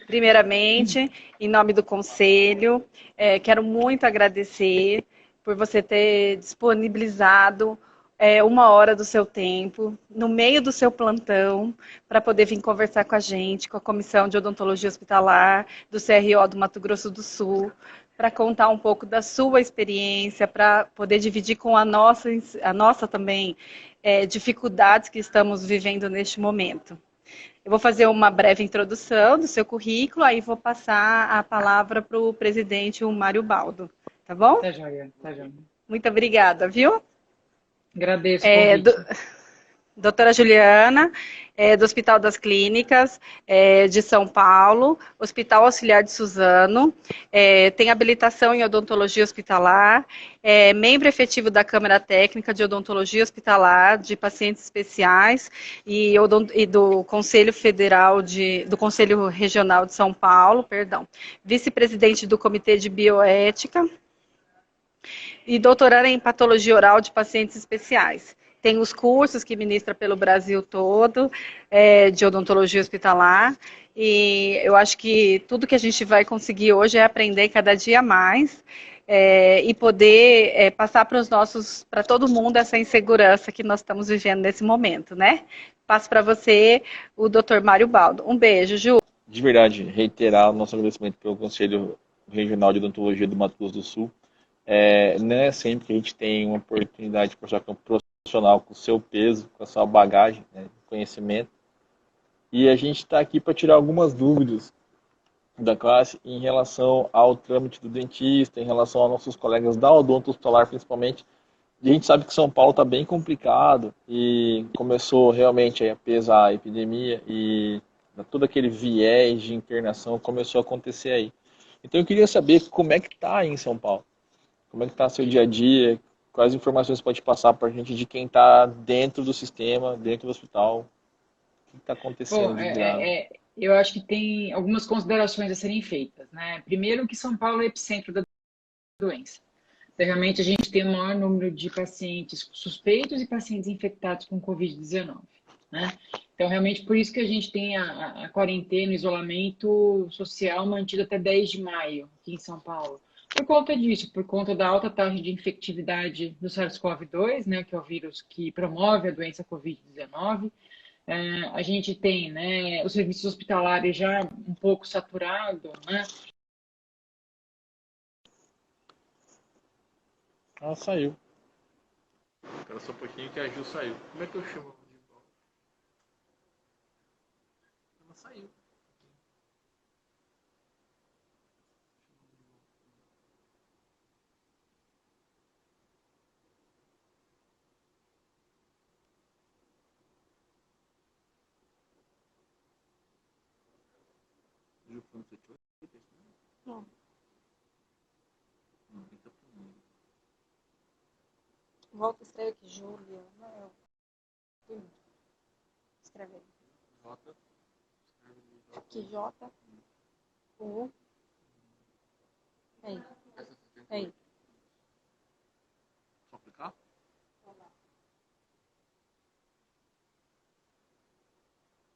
Primeiramente, em nome do Conselho, quero muito agradecer por você ter disponibilizado 1 hora do seu tempo, no meio do seu plantão, para poder vir conversar com a gente, com a Comissão de Odontologia Hospitalar do CRO do Mato Grosso do Sul, para contar um pouco da sua experiência, para poder dividir com a nossa também dificuldades que estamos vivendo neste momento. Eu vou fazer uma breve introdução do seu currículo, aí vou passar a palavra para o presidente, o Mário Baldo, tá bom? Tá joia, tá joia. Muito obrigada, viu? Agradeço o É, convite. doutora Juliana, do Hospital das Clínicas, de São Paulo, Hospital Auxiliar de Suzano, tem habilitação em odontologia hospitalar, membro efetivo da Câmara Técnica de Odontologia Hospitalar de Pacientes Especiais e do Conselho Federal do Conselho Regional de São Paulo, perdão, vice-presidente do Comitê de Bioética e doutorando em patologia oral de pacientes especiais. Tem os cursos que ministra pelo Brasil todo, de odontologia hospitalar, e eu acho que tudo que a gente vai conseguir hoje é aprender cada dia mais, e poder passar para todo mundo essa insegurança que nós estamos vivendo nesse momento, né? Passo para você, o Dr. Mário Baldo. Um beijo, Ju. De verdade, reiterar o nosso agradecimento pelo Conselho Regional de Odontologia do Mato Grosso do Sul. Não é sempre que a gente tem uma oportunidade de conversar com um profissional com o seu peso, com a sua bagagem, né, conhecimento. E a gente está aqui para tirar algumas dúvidas da classe em relação ao trâmite do dentista, em relação aos nossos colegas da odonto hospitalar, principalmente. E a gente sabe que São Paulo está bem complicado e começou realmente a pesar a epidemia e todo aquele viés de internação começou a acontecer aí. Então eu queria saber como é que está aí em São Paulo. Como é que está seu dia a dia? Quais informações você pode passar para a gente de quem está dentro do sistema, dentro do hospital? O que está acontecendo Bom, de grave? eu acho que tem algumas considerações a serem feitas, né? Primeiro que São Paulo é epicentro da doença. Então, realmente a gente tem o maior número de pacientes suspeitos e pacientes infectados com Covid-19, né? Então, realmente, por isso que a gente tem a quarentena, o isolamento social mantido até 10 de maio aqui em São Paulo. Por conta disso, por conta da alta taxa de infectividade do SARS-CoV-2, né, que é o vírus que promove a doença Covid-19, a gente tem, né, os serviços hospitalares já um pouco saturados, né? Ah, saiu. Espera só um pouquinho que a Ju saiu. Como é que eu chamo de volta? Ela saiu. Ju, quando você tirou? Não. Não, tem que estar primeiro. Volta, escreve aqui, Júlia. Escreve aí. Volta. Escreve de volta. Aqui, J, U, aí, Essa você tem que aí. só clicar?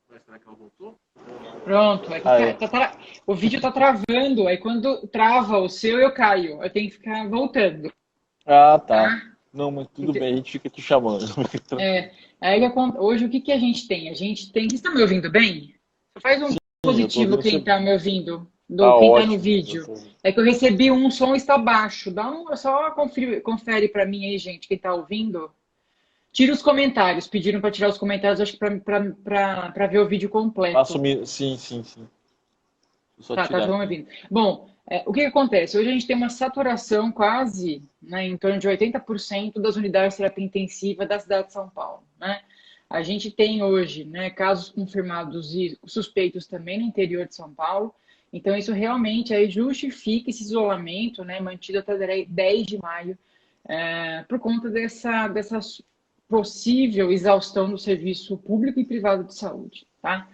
Vai, será que ela voltou? Pronto, Ah, é. o vídeo tá travando, aí quando trava o seu eu caio, eu tenho que ficar voltando, Ah, tá. tá? Não, mas tudo Ente- bem, a gente fica te chamando. É, hoje o que que a gente tem? A gente tem, vocês estão me ouvindo bem? Só faz um Sim, eu tô positivo ouvindo quem você. tá me ouvindo, Tá quem tá no ótimo. vídeo. É que eu recebi um som está baixo, só confere para mim aí, gente, quem tá ouvindo. Tira os comentários, pediram para tirar os comentários, acho que para ver o vídeo completo. Assumir. Sim, sim, sim. Só Tá, tirar estão aqui. ouvindo. Bom, o que que acontece? Hoje a gente tem uma saturação quase, né, em torno de 80% das unidades de terapia intensiva da cidade de São Paulo, né? A gente tem hoje, né, casos confirmados e suspeitos também no interior de São Paulo. Então, isso realmente aí justifica esse isolamento, né, mantido até 10 de maio, por conta dessa possível exaustão do serviço público e privado de saúde, tá?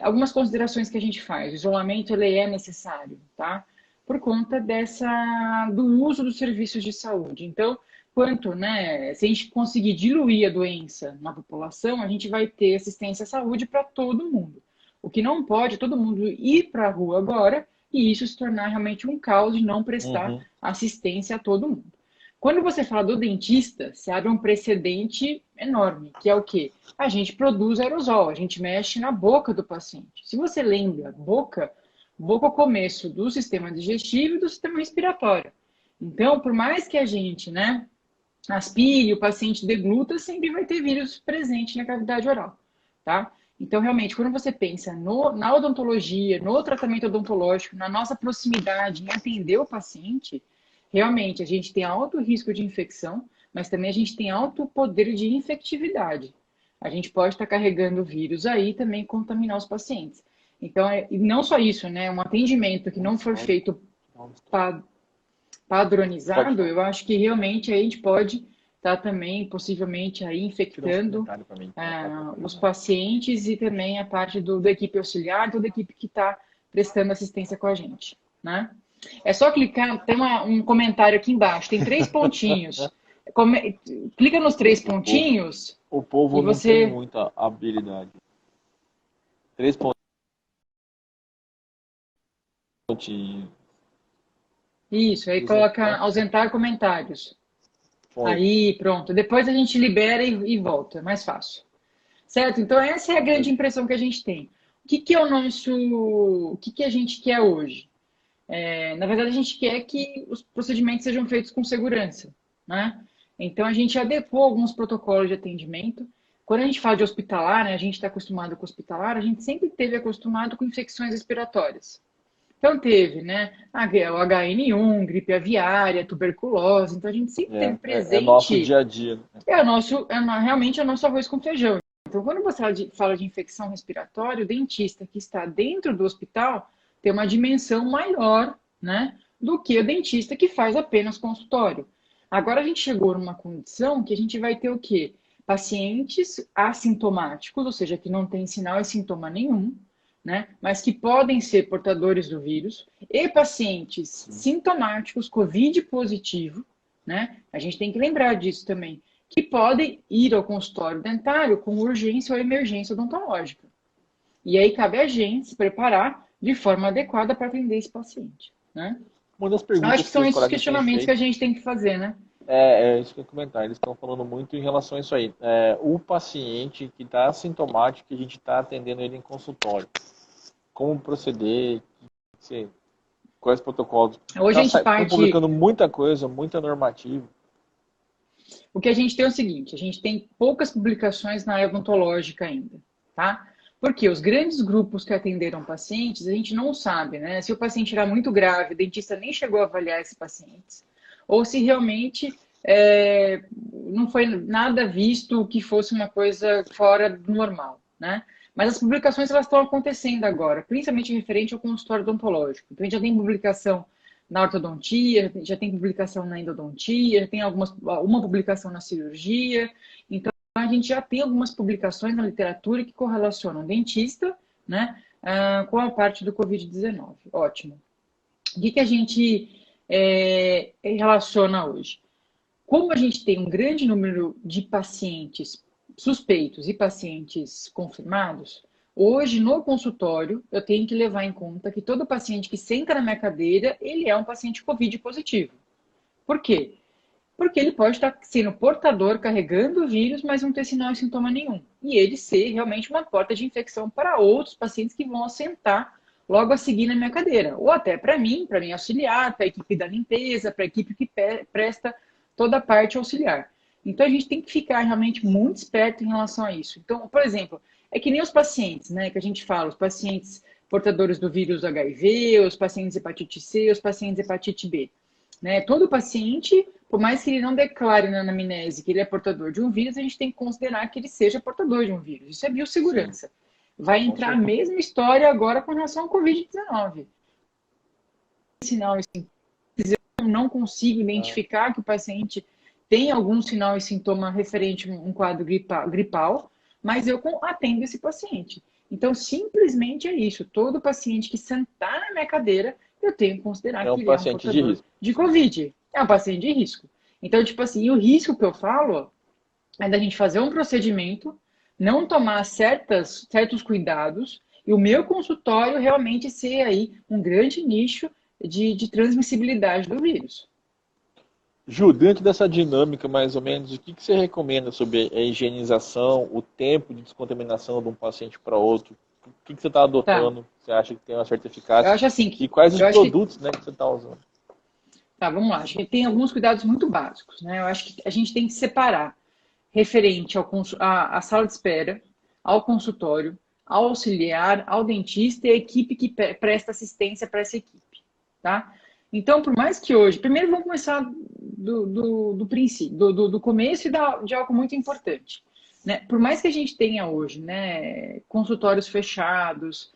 Algumas considerações que a gente faz. O isolamento ele é necessário, tá? Por conta do uso dos serviços de saúde. Então, né, se a gente conseguir diluir a doença na população, a gente vai ter assistência à saúde para todo mundo. O que não pode é todo mundo ir para a rua agora e isso se tornar realmente um caos e não prestar assistência a todo mundo. Quando você fala do dentista, se abre um precedente enorme, que é o quê? A gente produz aerosol, a gente mexe na boca do paciente. Se você lembra, boca é o começo do sistema digestivo e do sistema respiratório. Então, por mais que a gente, né, aspire, o paciente degluta, sempre vai ter vírus presente na cavidade oral, tá? Então, realmente, quando você pensa na odontologia, no tratamento odontológico, na nossa proximidade em atender o paciente, realmente a gente tem alto risco de infecção, mas também a gente tem alto poder de infectividade. A gente pode estar carregando o vírus aí e também contaminar os pacientes. Então, e não só isso, né? Um atendimento que não for feito padronizado, eu acho que realmente a gente pode estar também, possivelmente, aí infectando os pacientes e também a parte da equipe auxiliar, toda a equipe que está prestando assistência com a gente, né? É só clicar, tem um comentário aqui embaixo, tem 3 pontinhos. Clica nos 3 pontinhos. O povo e não você... tem muita habilidade. 3 pontinhos. Isso, aí coloca ausentar comentários. Foi. Aí, pronto. Depois a gente libera e volta, é mais fácil. Certo? Então, essa é a grande impressão que a gente tem. O que é o nosso... O que a gente quer hoje? Na verdade, a gente quer que os procedimentos sejam feitos com segurança, né? Então, a gente adequou alguns protocolos de atendimento. Quando a gente fala de hospitalar, né, a gente está acostumado com hospitalar, a gente sempre esteve acostumado com infecções respiratórias. Então, teve, né, o HN1, gripe aviária, tuberculose. Então, a gente sempre teve presente... É nosso dia a dia. Realmente é o nosso arroz com feijão. Então, quando você fala de infecção respiratória, o dentista que está dentro do hospital tem uma dimensão maior, né, do que o dentista que faz apenas consultório. Agora a gente chegou numa condição que a gente vai ter o quê? Pacientes assintomáticos, ou seja, que não tem sinal e sintoma nenhum, né, mas que podem ser portadores do vírus, e pacientes sintomáticos, COVID positivo, né, a gente tem que lembrar disso também, que podem ir ao consultório dentário com urgência ou emergência odontológica. E aí cabe a gente se preparar de forma adequada para atender esse paciente, né? Uma das perguntas acho que são esses questionamentos que a gente tem que fazer, né? Isso que eu ia comentar. Eles estão falando muito em relação a isso aí. O paciente que está assintomático, que a gente está atendendo ele em consultório. Como proceder? Quais protocolos? Hoje a gente parte... publicando muita coisa, muita normativa. O que a gente tem é o seguinte, a gente tem poucas publicações na área odontológica ainda, tá? Porque os grandes grupos que atenderam pacientes, a gente não sabe, né? Se o paciente era muito grave, o dentista nem chegou a avaliar esses pacientes, ou se realmente não foi nada visto que fosse uma coisa fora do normal, né? Mas as publicações elas estão acontecendo agora, principalmente referente ao consultório odontológico. Então, a gente já tem publicação na ortodontia, já tem publicação na endodontia, já tem uma publicação na cirurgia. Então, a gente já tem algumas publicações na literatura que correlacionam dentista, né, com a parte do Covid-19. Ótimo. O que a gente relaciona hoje? Como a gente tem um grande número de pacientes suspeitos e pacientes confirmados, hoje no consultório eu tenho que levar em conta que todo paciente que senta na minha cadeira, ele é um paciente Covid positivo. Por quê? Porque ele pode estar sendo portador, carregando o vírus, mas não ter sinal e sintoma nenhum. E ele ser realmente uma porta de infecção para outros pacientes que vão assentar logo a seguir na minha cadeira. Ou até para mim auxiliar, para a equipe da limpeza, para a equipe que presta toda a parte auxiliar. Então, a gente tem que ficar realmente muito esperto em relação a isso. Então, por exemplo, é que nem os pacientes, né, que a gente fala, os pacientes portadores do vírus HIV, os pacientes hepatite C, os pacientes hepatite B. Né? Todo paciente, por mais que ele não declare na anamnese que ele é portador de um vírus, a gente tem que considerar que ele seja portador de um vírus. Isso é biossegurança. Vai entrar a mesma história agora com relação ao Covid-19. Sinal e sintoma, eu não consigo identificar que o paciente tem algum sinal e sintoma referente a um quadro gripal, mas eu atendo esse paciente. Então, simplesmente é isso. Todo paciente que sentar na minha cadeira, eu tenho que considerar que ele é um portador de Covid. É um paciente de risco. Então, tipo assim, e o risco que eu falo é da gente fazer um procedimento, não tomar certos cuidados, e o meu consultório realmente ser aí um grande nicho de transmissibilidade do vírus. Ju, dentro dessa dinâmica, mais ou menos, o que você recomenda sobre a higienização, o tempo de descontaminação de um paciente para outro? O que você está Tá, adotando? Você acha que tem uma certa eu eficácia? acho assim, E quais os eu acho que, produtos, né, que você está usando? tá, vamos lá, acho que tem alguns cuidados muito básicos, né? Eu acho que a gente tem que separar referente à sala de espera, ao consultório, ao auxiliar, ao dentista e à equipe que presta assistência para essa equipe, tá? Então, por mais que hoje... Primeiro, vamos começar do princípio, do começo e de algo muito importante. Né? Por mais que a gente tenha hoje, né, consultórios fechados,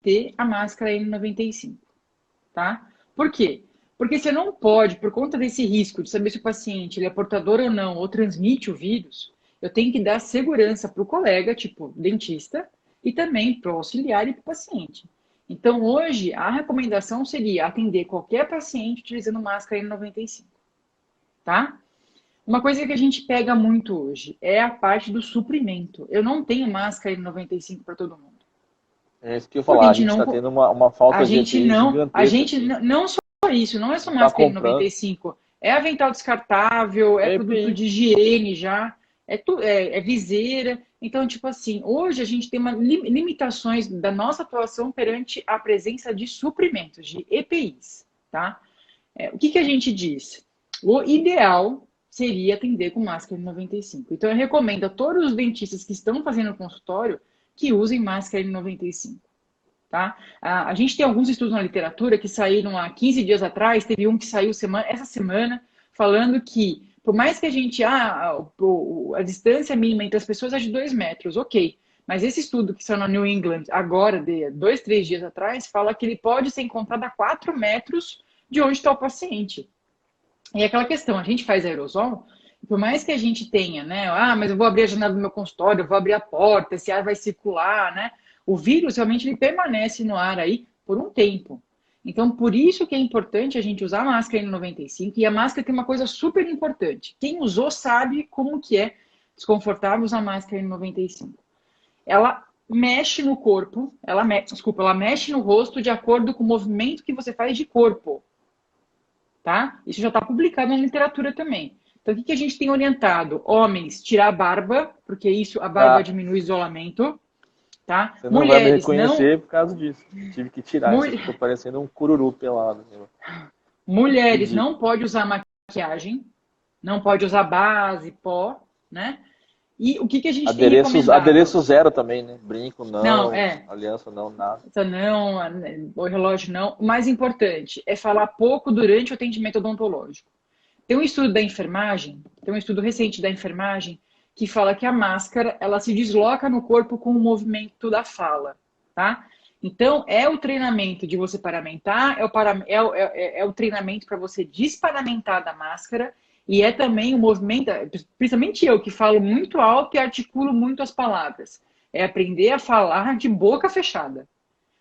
ter a máscara N95, tá? Por quê? Porque você não pode, por conta desse risco de saber se o paciente ele é portador ou não, ou transmite o vírus, eu tenho que dar segurança para o colega, tipo dentista, e também para o auxiliar e para o paciente. Então, hoje, a recomendação seria atender qualquer paciente utilizando máscara N95, tá? Uma coisa que a gente pega muito hoje é a parte do suprimento. Eu não tenho máscara N95 para todo mundo. É isso que eu ia Porque falar. A gente está tendo uma falta de EPI a gigantesca gente aqui. não só isso, não é só Não está máscara comprando. N95, é avental descartável, é É produto EPI. de higiene já, é viseira. Então, tipo assim, hoje a gente tem limitações da nossa atuação perante a presença de suprimentos, de EPIs, tá? O que a gente diz? O ideal seria atender com máscara N95. Então, eu recomendo a todos os dentistas que estão fazendo consultório que usem máscara N95. Tá? A gente tem alguns estudos na literatura que saíram há 15 dias atrás, teve um que saiu essa semana, falando que, por mais que a gente, a distância mínima entre as pessoas é de 2 metros, ok. Mas esse estudo que saiu na New England, agora, de 2, 3 dias atrás, fala que ele pode ser encontrado a 4 metros de onde está o paciente. E aquela questão, a gente faz aerosol, por mais que a gente tenha, né? Mas eu vou abrir a janela do meu consultório, eu vou abrir a porta, esse ar vai circular, né? O vírus realmente ele permanece no ar aí por um tempo. Então, por isso que é importante a gente usar a máscara N95. E a máscara tem uma coisa super importante. Quem usou sabe como que é desconfortável usar a máscara N95. Ela mexe no corpo, ela mexe no rosto de acordo com o movimento que você faz de corpo. Tá? Isso já está publicado na literatura também. Então, o que a gente tem orientado? Homens, tirar a barba, porque isso, a barba Ah, diminui o isolamento. Tá? você não vai me Mulheres, não. reconhecer por causa disso. Tive que tirar isso aqui. Tô parecendo um cururu pelado. Mulheres Ridículo. não pode usar maquiagem, não pode usar base, pó, né? E o que a gente tem Adereço, recomendado? adereço zero também, né? Brinco não, Não, aliança não, nada. não, o relógio não. O mais importante é falar pouco durante o atendimento odontológico. Tem um estudo da enfermagem, tem um estudo recente da enfermagem que fala que a máscara, ela se desloca no corpo com o movimento da fala, tá? Então, é o treinamento de você paramentar, é o treinamento para você desparamentar da máscara e é também o movimento, principalmente eu que falo muito alto e articulo muito as palavras, é aprender a falar de boca fechada.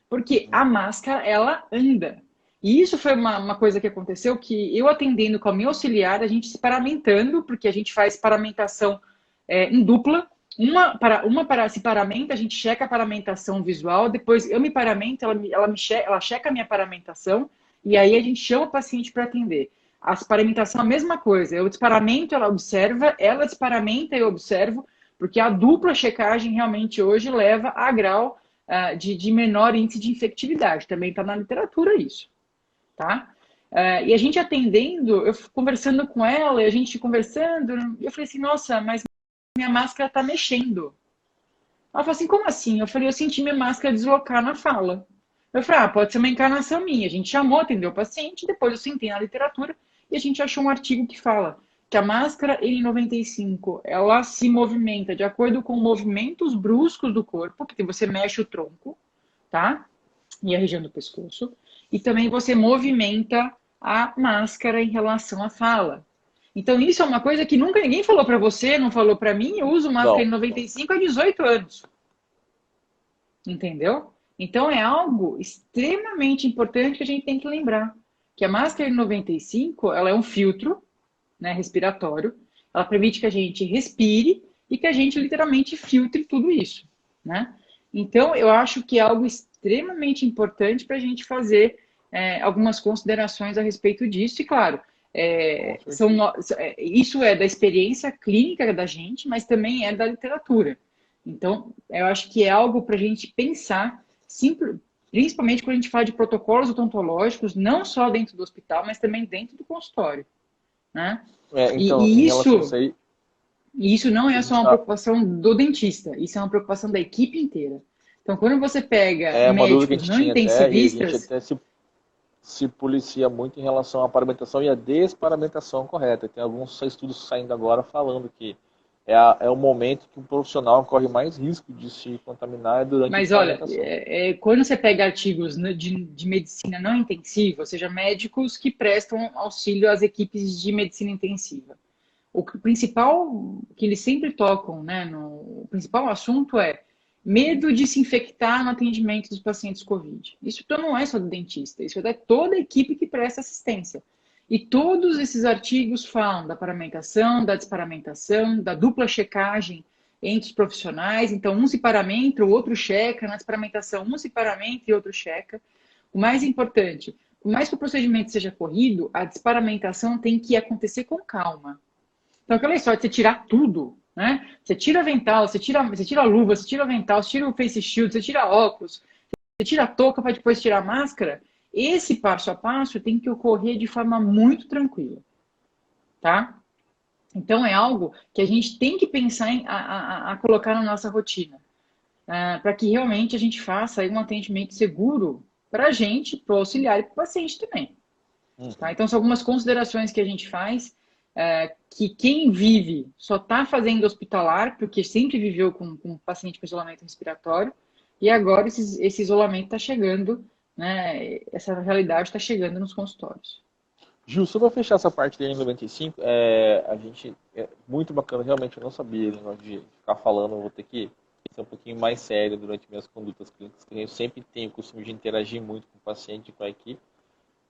Porque a máscara, ela anda. E isso foi uma coisa que aconteceu, que eu atendendo com a minha auxiliar, a gente se paramentando, porque a gente faz paramentação em dupla. Uma para se paramenta, a gente checa a paramentação visual, depois eu me paramento, ela checa a minha paramentação, e aí a gente chama o paciente para atender. A paramentação é a mesma coisa, eu desparamento, ela observa, ela desparamenta, eu observo, porque a dupla checagem realmente hoje leva a grau de menor índice de infectividade. Também está na literatura isso, tá? E a gente atendendo, eu conversando com ela, e a gente conversando, eu falei assim, nossa, mas minha máscara está mexendo. Ela falou assim, como assim? Eu falei, eu senti minha máscara deslocar na fala. Eu falei, pode ser uma encarnação minha. A gente chamou, atendeu o paciente, depois eu sentei na literatura e a gente achou um artigo que fala que a máscara N95, ela se movimenta de acordo com movimentos bruscos do corpo, porque você mexe o tronco, tá? E a região do pescoço. E também você movimenta a máscara em relação à fala. Então, isso é uma coisa que nunca ninguém falou para você, não falou para mim. Eu uso máscara N95 há 18 anos. Entendeu? Então, é algo extremamente importante que a gente tem que lembrar. Que a máscara N95, ela é um filtro, né, respiratório. Ela permite que a gente respire e que a gente literalmente filtre tudo isso, né? Então, eu acho que é algo extremamente importante para a gente fazer algumas considerações a respeito disso. E, claro, isso é da experiência clínica da gente, mas também é da literatura. Então, eu acho que é algo para a gente pensar, principalmente quando a gente fala de protocolos odontológicos, não só dentro do hospital, mas também dentro do consultório. Né? Então, isso não é só uma preocupação do dentista, isso é uma preocupação da equipe inteira. Então, quando você pega médicos não intensivistas... A gente até se policia muito em relação à paramentação e à desparamentação correta. Tem alguns estudos saindo agora falando que é o momento que o profissional corre mais risco de se contaminar durante a paramentação. Mas olha, quando você pega artigos de medicina não intensiva, ou seja, médicos que prestam auxílio às equipes de medicina intensiva, o principal que eles sempre tocam, né, o principal assunto é medo de se infectar no atendimento dos pacientes COVID. Isso então não é só do dentista, isso é de toda a equipe que presta assistência. E todos esses artigos falam da paramentação, da desparamentação, da dupla checagem entre os profissionais. Então, um se paramenta, o outro checa. Na desparamentação, um se paramenta e outro checa. O mais importante, por mais que o procedimento seja corrido, a desparamentação tem que acontecer com calma. Então, aquela história de você tirar tudo, né? Você tira avental, você tira a luva, você tira o avental, você tira o face shield, você tira óculos, você tira a touca para depois tirar a máscara. Esse passo a passo tem que ocorrer de forma muito tranquila, tá? Então, é algo que a gente tem que pensar a colocar na nossa rotina, para que realmente a gente faça aí um atendimento seguro para a gente, para o auxiliar e para o paciente também. Tá? Então, são algumas considerações que a gente faz, que quem vive só está fazendo hospitalar, porque sempre viveu com paciente com isolamento respiratório, e agora esse isolamento está chegando, né? Essa realidade está chegando nos consultórios. Gil, só para fechar essa parte da N95, a gente é muito bacana, realmente eu não sabia de ficar falando, eu vou ter que ser um pouquinho mais sério durante minhas condutas clínicas, que eu sempre tenho o costume de interagir muito com o paciente e com a equipe,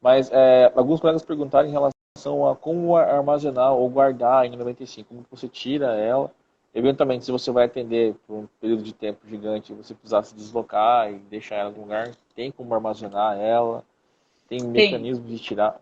mas alguns colegas perguntaram em relação a como armazenar ou guardar a N95, como você tira ela, eventualmente se você vai atender por um período de tempo gigante e você precisar se deslocar e deixar ela em algum lugar, tem como armazenar ela, tem mecanismo de tirar...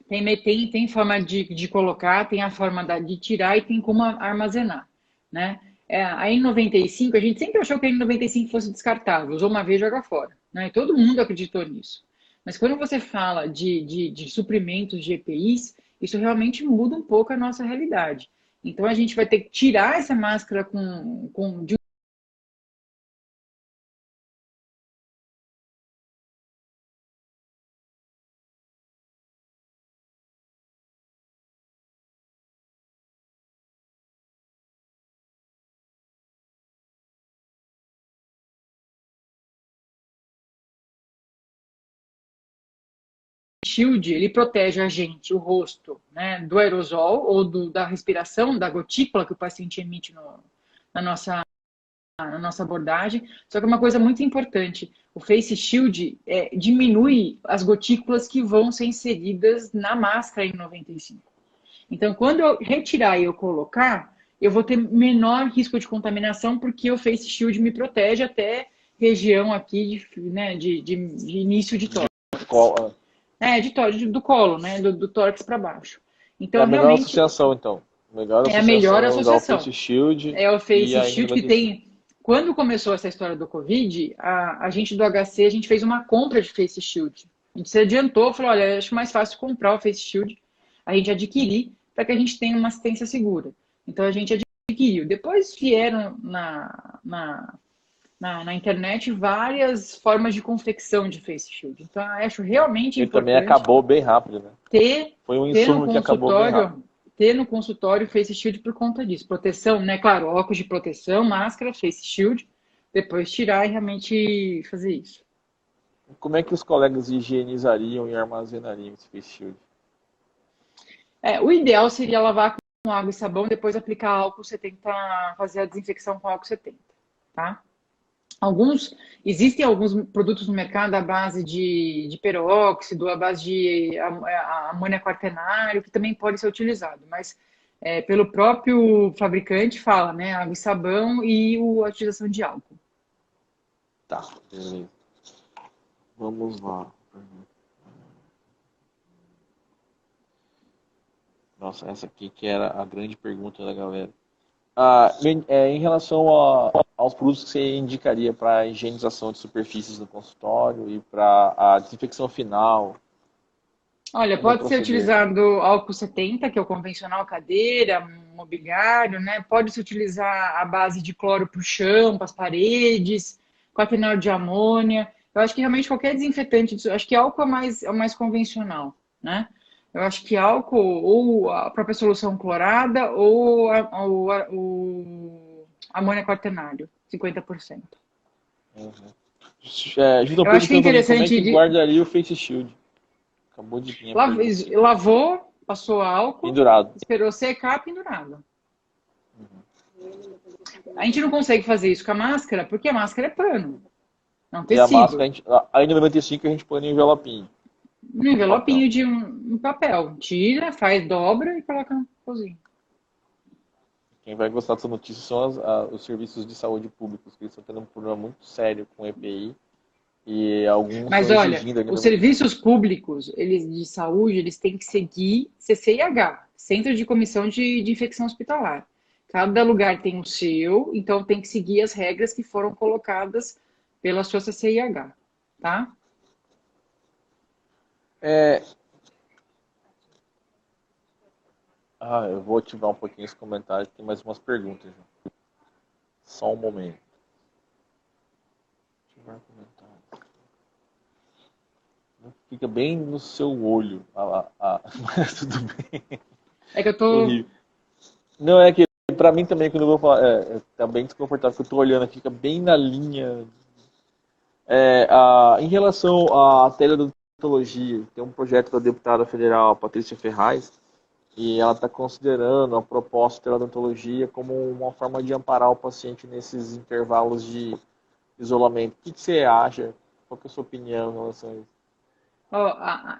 Tem forma de colocar, tem a forma de tirar e tem como armazenar, né? A N95, a gente sempre achou que a N95 fosse descartável, usou uma vez e joga fora, né? Todo mundo acreditou nisso. Mas quando você fala de suprimentos de EPIs, isso realmente muda um pouco a nossa realidade. Então, a gente vai ter que tirar essa máscara de shield, ele protege a gente, o rosto, né, do aerosol ou da respiração, da gotícula que o paciente emite na nossa abordagem. Só que uma coisa muito importante, o Face Shield diminui as gotículas que vão ser inseridas na máscara N95. Então, quando eu retirar e eu colocar, eu vou ter menor risco de contaminação, porque o Face Shield me protege até região aqui de início de tórax. Do colo, né? Do tórax para baixo. Então, é a melhor associação, então. É a melhor associação. O Face Shield. É o Face Shield que tem. Quando começou essa história do Covid, a gente do HC, a gente fez uma compra de Face Shield. A gente se adiantou, falou, olha, acho mais fácil comprar o Face Shield, a gente adquirir, para que a gente tenha uma assistência segura. Então, a gente adquiriu. Depois vieram na internet várias formas de confecção de Face Shield. Então, eu acho realmente importante. E também acabou bem rápido, né? Foi um insumo que acabou bem rápido. Ter no consultório Face Shield por conta disso. Proteção, né? Claro, óculos de proteção, máscara, Face Shield. Depois tirar e realmente fazer isso. Como é que os colegas higienizariam e armazenariam esse Face Shield? O ideal seria lavar com água e sabão, depois aplicar álcool 70, fazer a desinfecção com álcool 70, tá? Existem alguns produtos no mercado à base de peróxido, à base de amônia quaternário, que também pode ser utilizado, mas pelo próprio fabricante fala, né, água e sabão e a utilização de álcool. Tá, beleza. Vamos lá. Nossa, essa aqui que era a grande pergunta da galera. Em relação aos produtos que você indicaria para a higienização de superfícies no consultório e para a desinfecção final? Olha, pode ser utilizado álcool 70, que é o convencional, cadeira, mobiliário, né? Pode se utilizar a base de cloro para o chão, para as paredes, quaternário de amônia. Eu acho que realmente qualquer desinfetante, acho que álcool é o mais convencional, né? Eu acho que álcool ou a própria solução clorada ou amônia quaternário, 50%. Uhum. Eu acho que é interessante... Como é que guardaria o Face Shield? Acabou de vir. Lavou, passou álcool, pendurado. Esperou secar, pendurado. Uhum. A gente não consegue fazer isso com a máscara, porque a máscara é pano, não tecido. E a máscara, aí no 95 a gente põe no envelopinho. No envelopinho de um papel. Tira, faz, dobra e coloca no cozinho. Quem vai gostar dessa notícia são os serviços de saúde públicos, que estão tendo um problema muito sério com EPI. E alguns Mas olha, os serviços públicos de saúde, eles têm que seguir CCIH, Centro de Comissão de Infecção Hospitalar. Cada lugar tem o seu, então tem que seguir as regras que foram colocadas pela sua CCIH, tá? Eu vou ativar um pouquinho esse comentário, tem mais umas perguntas. Só um momento. Ativar comentário. Fica bem no seu olho. Mas tudo bem. É que eu tô... Não, é que pra mim também, quando eu vou falar, tá bem desconfortável, porque eu tô olhando aqui, fica bem na linha. Em relação à teleodontologia, tem um projeto da deputada federal Patrícia Ferraz, e ela está considerando a proposta de teleodontologia como uma forma de amparar o paciente nesses intervalos de isolamento. O que você acha? Qual que é a sua opinião em relação a isso?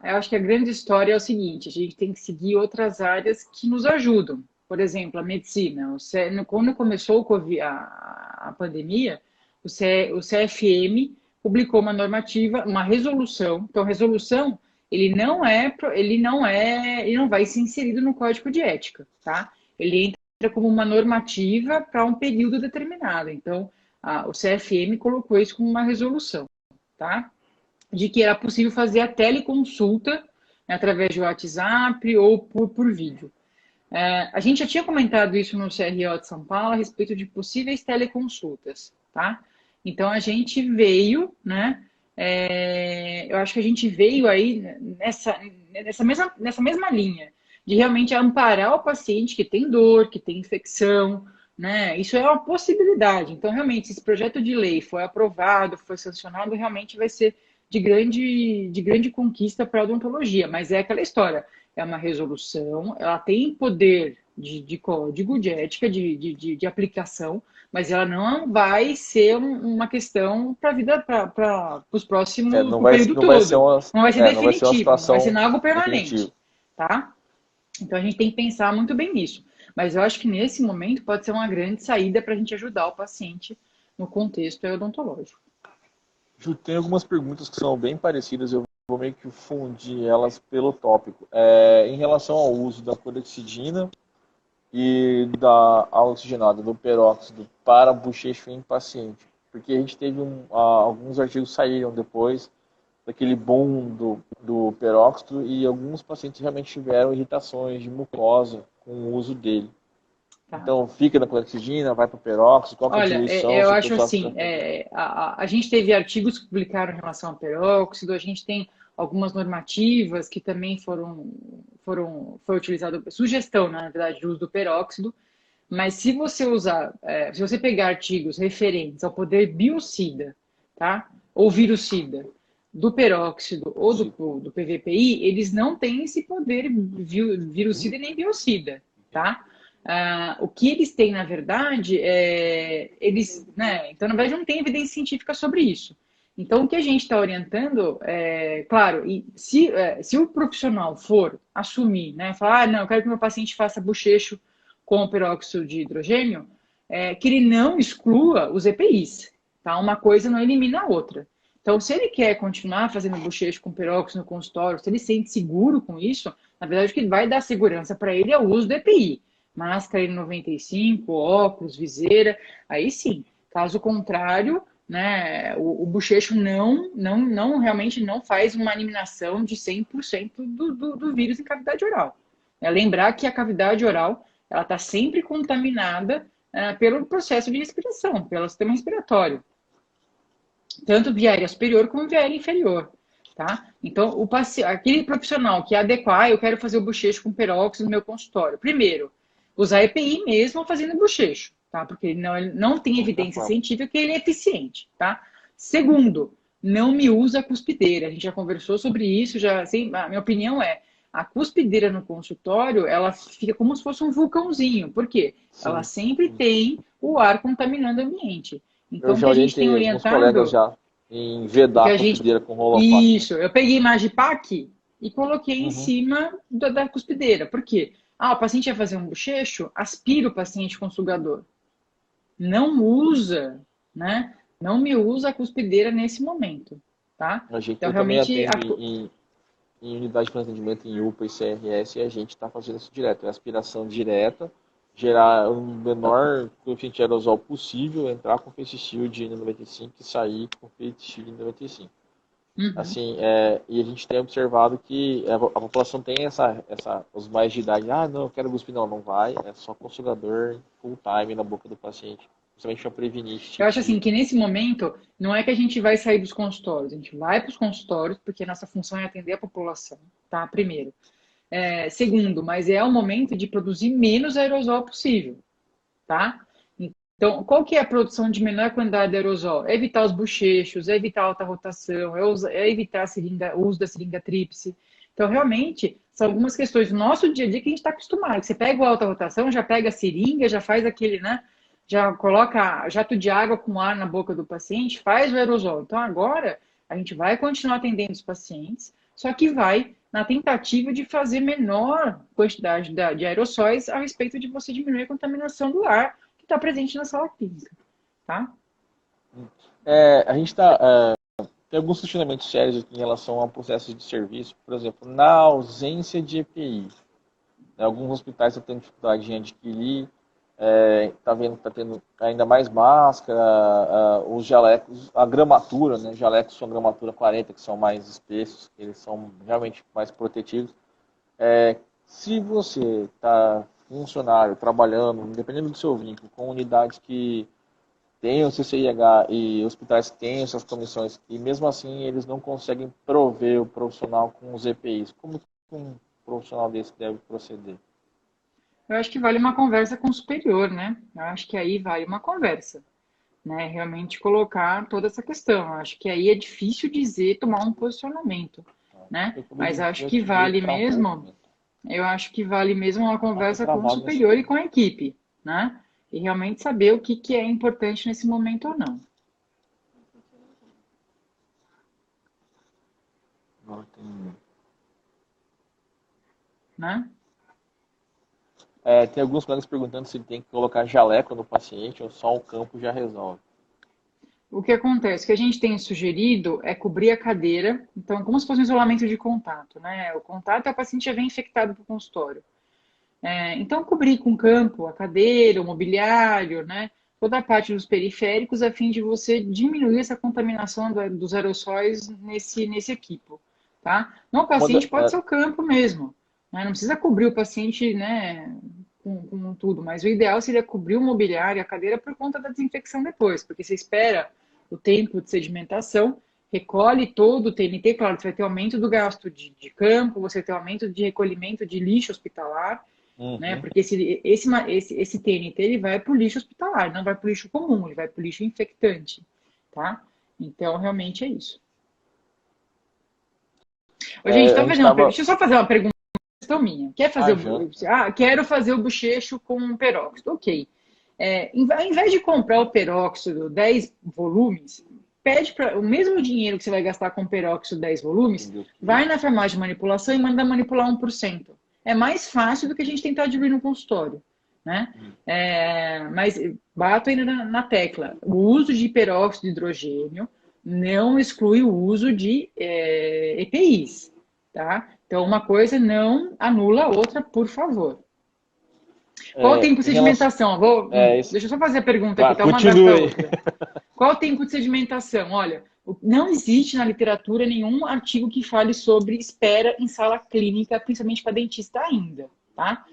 Eu acho que a grande história é o seguinte, a gente tem que seguir outras áreas que nos ajudam. Por exemplo, a medicina. Quando começou a pandemia, o CFM publicou uma normativa, uma resolução. Então, resolução, ele não vai ser inserido no Código de Ética, tá? Ele entra como uma normativa para um período determinado. Então, o CFM colocou isso como uma resolução, tá? De que era possível fazer a teleconsulta, né, através de WhatsApp ou por vídeo. A gente já tinha comentado isso no CRO de São Paulo a respeito de possíveis teleconsultas, tá? Então a gente veio, né? Eu acho que a gente veio aí nessa mesma linha, de realmente amparar o paciente que tem dor, que tem infecção, né? Isso é uma possibilidade. Então, realmente, se esse projeto de lei foi aprovado, foi sancionado, realmente vai ser de grande conquista para a odontologia. Mas é aquela história, é uma resolução, ela tem poder de código, de ética, de aplicação, mas ela não vai ser uma questão para a vida, para os próximos, Não para o período não vai ser todo. uma, Não vai ser não vai ser uma definitivo, não vai ser situação algo definitiva. permanente, tá? Então a gente tem que pensar muito bem nisso. Mas eu acho que nesse momento pode ser uma grande saída para a gente ajudar o paciente no contexto odontológico. Ju, tem algumas perguntas que são bem parecidas, eu vou meio que fundir elas pelo tópico. Em relação ao uso da clorexidina e da oxigenada, do peróxido, para bochecho em paciente. Porque a gente teve alguns artigos saíram depois daquele boom do peróxido e alguns pacientes realmente tiveram irritações de mucosa com o uso dele. Tá. Então, fica na clorexidina, vai para o peróxido, qual que é a diluição? Eu acho assim, a gente teve artigos que publicaram em relação ao peróxido, a gente tem algumas normativas que também foi utilizado, sugestão, na verdade, de uso do peróxido, mas se você usar, se você pegar artigos referentes ao poder biocida, tá? Ou virucida, do peróxido ou do PVPI, eles não têm esse poder virucida nem biocida, tá? O que eles têm, na verdade, né? Então, na verdade, não tem evidência científica sobre isso. Então, o que a gente está orientando, claro, e se o profissional for assumir, né, falar, não, eu quero que meu paciente faça bochecho com peróxido de hidrogênio, que ele não exclua os EPIs, tá? Uma coisa não elimina a outra. Então, se ele quer continuar fazendo bochecho com peróxido no consultório, se ele se sente seguro com isso, na verdade, o que vai dar segurança para ele é o uso do EPI. Máscara N95, óculos, viseira, aí sim. Caso contrário, né, o bochecho realmente não faz uma eliminação de 100% do vírus em cavidade oral. Lembrar que a cavidade oral ela está sempre contaminada pelo processo de respiração, pelo sistema respiratório. Tanto via aérea superior como via aérea inferior. Tá? Então, aquele profissional que adequar, eu quero fazer o bochecho com peróxido no meu consultório. Primeiro, usar EPI mesmo fazendo bochecho, tá? Porque ele não tem evidência científica que ele é eficiente, tá? Segundo, não me usa cuspideira. A gente já conversou sobre isso, assim, a minha opinião a cuspideira no consultório, ela fica como se fosse um vulcãozinho. Por quê? Sim. Ela sempre tem o ar contaminando o ambiente. Então, eu já orientei alguns colegas já em vedar a cuspideira com Rolofac. Isso, eu peguei Magipac e coloquei em cima da cuspideira. Por quê? O paciente vai fazer um bochecho, aspira o paciente com sugador. Não usa, né? Não me usa a cuspideira nesse momento, tá? A gente então, também atende em unidade de atendimento em UPA e CRS e a gente está fazendo isso direto. É aspiração direta, gerar o menor coeficiente de aerosol possível, entrar com face shield N95 e sair com face shield N95. Assim, e a gente tem observado que a população tem os mais de idade, não, eu quero cuspir, não vai, é só com sugador full time na boca do paciente, justamente para prevenir. Eu acho assim, que nesse momento, não é que a gente vai sair dos consultórios, a gente vai para os consultórios, porque a nossa função é atender a população, tá? Primeiro. Segundo, mas é o momento de produzir menos aerosol possível, tá? Então, qual que é a produção de menor quantidade de aerosol? É evitar os bochechos, é evitar alta rotação, é evitar o uso da seringa tríplice. Então, realmente, são algumas questões do nosso dia a dia que a gente está acostumado. Você pega o alta rotação, já pega a seringa, já faz aquele, né? Já coloca jato de água com ar na boca do paciente, faz o aerosol. Então, agora, a gente vai continuar atendendo os pacientes, só que vai na tentativa de fazer menor quantidade de aerossóis a respeito de você diminuir a contaminação do ar que está presente na sala clínica, tá? A gente tem alguns questionamentos sérios aqui em relação ao processo de serviço, por exemplo, na ausência de EPI. Alguns hospitais estão tendo dificuldade em adquirir, está tendo ainda mais máscara, os jalecos, a gramatura, né? Jalecos com gramatura 40, que são mais espessos, eles são realmente mais protetivos. Se você está funcionário trabalhando, independente do seu vínculo, com unidades que têm o CCIH e hospitais que têm essas comissões, e mesmo assim eles não conseguem prover o profissional com os EPIs, como que um profissional desse deve proceder? Eu acho que vale uma conversa com o superior, né? Eu acho que aí vale uma conversa, né? Realmente colocar toda essa questão. Eu acho que aí é difícil dizer, tomar um posicionamento, né? Mas acho Meu que meio vale travou. mesmo, eu acho que vale mesmo uma Ah, tô conversa com o travado nesse superior e ponto. com a equipe, né? E realmente saber o que que é importante nesse momento ou não, Agora tem... né? Tem alguns colegas perguntando se tem que colocar jaleco no paciente ou só o campo já resolve. O que acontece? O que a gente tem sugerido é cobrir a cadeira, então, como se fosse um isolamento de contato, né? O contato é o paciente já vem infectado para o consultório. Então, cobrir com campo a cadeira, o mobiliário, né? Toda a parte dos periféricos, a fim de você diminuir essa contaminação dos aerossóis nesse equipo, tá? No paciente pode ser o campo mesmo, né? Não precisa cobrir o paciente, né, com tudo, mas o ideal seria cobrir o mobiliário, a cadeira, por conta da desinfecção depois, porque você espera o tempo de sedimentação, recolhe todo o TNT, claro, você vai ter aumento do gasto de campo, você vai ter aumento de recolhimento de lixo hospitalar, né? Uhum. Porque esse TNT ele vai para o lixo hospitalar, não vai para o lixo comum, ele vai para o lixo infectante, tá? Então, realmente é isso. Ô, gente, A tá gente fazendo uma pergunta. estava... Deixa eu só fazer uma pergunta questão minha. Quer fazer Janta. quero fazer o bochecho com peróxido. Ok. Ao invés de comprar o peróxido 10 volumes, pede para o mesmo dinheiro que você vai gastar com peróxido 10 volumes, vai na farmácia de manipulação e manda manipular 1%. É mais fácil do que a gente tentar diluir no consultório, né? Mas bato ainda na tecla. O uso de peróxido de hidrogênio não exclui o uso de EPIs, tá? Então, uma coisa não anula a outra, por favor. Qual o tempo de Em relação... sedimentação? Isso... Deixa eu só fazer a pergunta aqui, tá uma atrás da Continue. outra. Qual o tempo de sedimentação? Olha, não existe na literatura nenhum artigo que fale sobre espera em sala clínica, principalmente para dentista ainda, tá?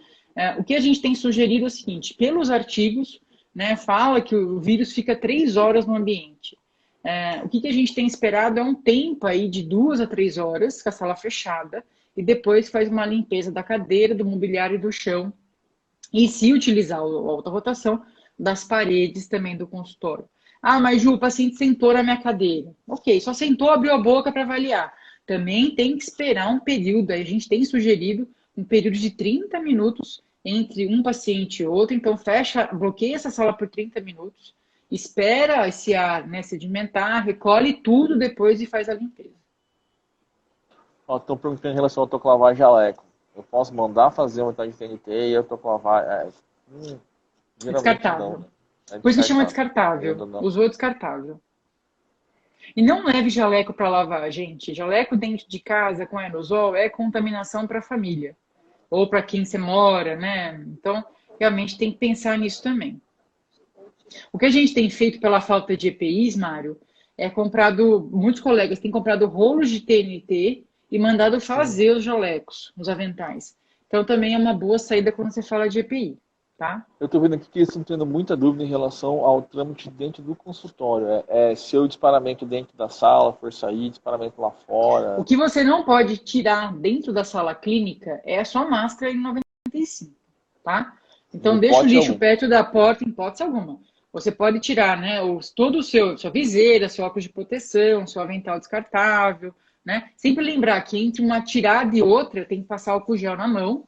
O que a gente tem sugerido é o seguinte, pelos artigos, né, fala que o vírus fica 3 horas no ambiente. O que a gente tem esperado é um tempo aí de 2 a 3 horas, com a sala fechada, e depois faz uma limpeza da cadeira, do mobiliário e do chão, e se utilizar a alta rotação, das paredes também do consultório. Ah, mas Ju, o paciente sentou na minha cadeira. Ok, só sentou, abriu a boca para avaliar. Também tem que esperar um período, a gente tem sugerido um período de 30 minutos entre um paciente e outro, então bloqueia essa sala por 30 minutos, espera esse ar, né, sedimentar, recolhe tudo depois e faz a limpeza. Estão perguntando em relação ao autoclavar jaleco. Eu posso mandar fazer uma unidade de TNT e autoclavar? Geralmente não, Descartável. né? É Por isso que chama descartável. descartável. Usou descartável. E não leve jaleco para lavar, gente. Jaleco dentro de casa com aerosol é contaminação para a família. Ou para quem você mora, né? Então, realmente tem que pensar nisso também. O que a gente tem feito pela falta de EPIs, Mário, muitos colegas têm comprado rolos de TNT e mandado fazer os jalecos, os aventais. Então, também é uma boa saída quando você fala de EPI, tá? Eu estou vendo aqui que eles estão tendo muita dúvida em relação ao trâmite dentro do consultório. Se o disparamento dentro da sala for sair, disparamento lá O fora. que você não pode tirar dentro da sala clínica é a sua máscara N95, tá? Então, Em deixa o hipótese lixo alguma. perto da porta, em hipótese alguma. Você pode tirar, né, todo o sua viseira, seu óculos de proteção, seu avental descartável, né? Sempre lembrar que entre uma tirada e outra tem que passar álcool gel na mão,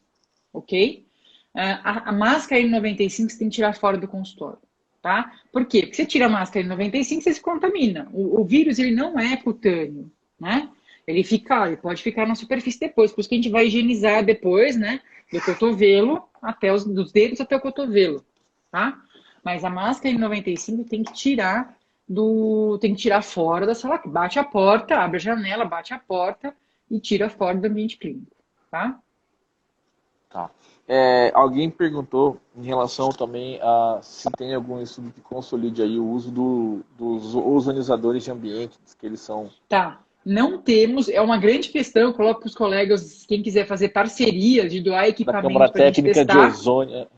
ok? A máscara N95 você tem que tirar fora do consultório, tá? Por quê? Porque você tira a máscara N95, você se contamina. O vírus, ele não é cutâneo, né? Ele pode ficar na superfície depois, por isso que a gente vai higienizar depois, né? Do cotovelo dos dedos até o cotovelo, tá? Mas a máscara N95 tem que tirar fora da sala, bate a porta, abre a janela, bate a porta e tira fora do ambiente clínico, tá? Tá. Alguém perguntou em relação também a se tem algum estudo que consolide aí o uso dos ozonizadores de ambiente, que eles são Tá. Não temos, é uma grande questão, eu coloco para os colegas, quem quiser fazer parcerias de doar Da Câmara equipamento para a gente Técnica de testar. Ozônio.